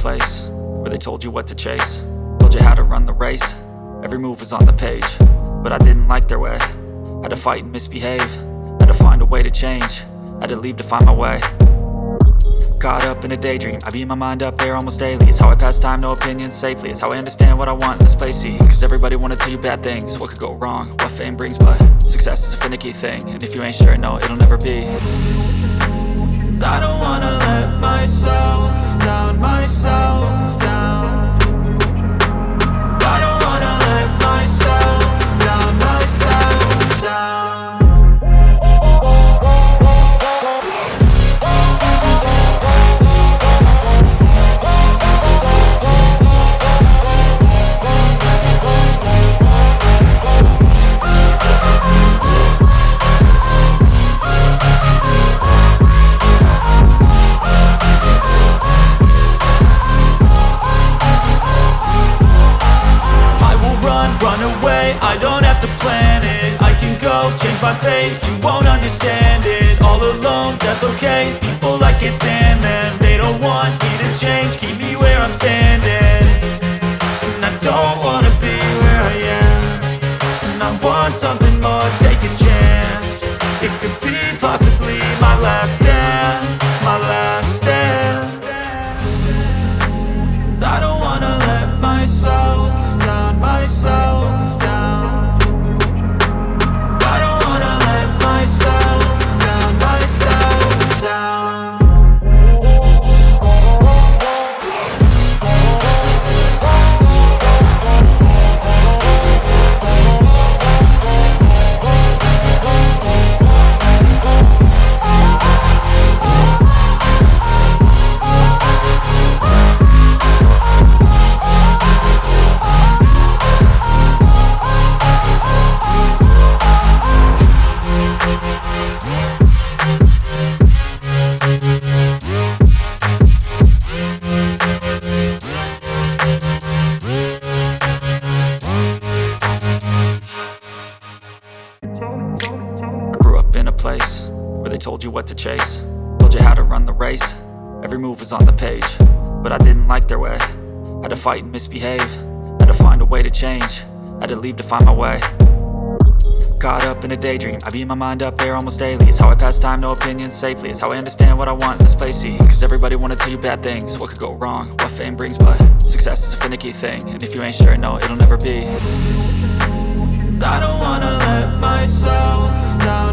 place where they told you what to chase, told you how to run the race. Every move was on the page, but I didn't like their way. Had to fight and misbehave, had to find a way to change, had to leave to find my way. Caught up in a daydream, I beat my mind up there almost daily. It's how I pass time, no opinions safely. It's how I understand what I want in this place, see. Cause everybody wanna tell you bad things, what could go wrong, what fame brings. But success is a finicky thing, and if you ain't sure, no, it'll never be. I don't wanna let myself down, myself down. I don't wanna let myself down, myself down. I don't have to plan it, I can go change my fate. You won't understand it, all alone, that's okay. People, I can't stand them, they don't want me to change. Keep me where I'm standing, and I don't wanna be where I am. And I want something more, take a chance. It could be possibly my last dance, my last dance. I don't wanna let myself down, myself down. Place where they told you what to chase, told you how to run the race. Every move was on the page, but I didn't like their way. Had to fight and misbehave, had to find a way to change, had to leave to find my way. Caught up in a daydream, I beat my mind up there almost daily. It's how I pass time, no opinions safely. It's how I understand what I want in this place, see. Cause everybody wanna tell you bad things, what could go wrong, what fame brings. But success is a finicky thing, and if you ain't sure, no, it'll never be. I don't wanna let myself down,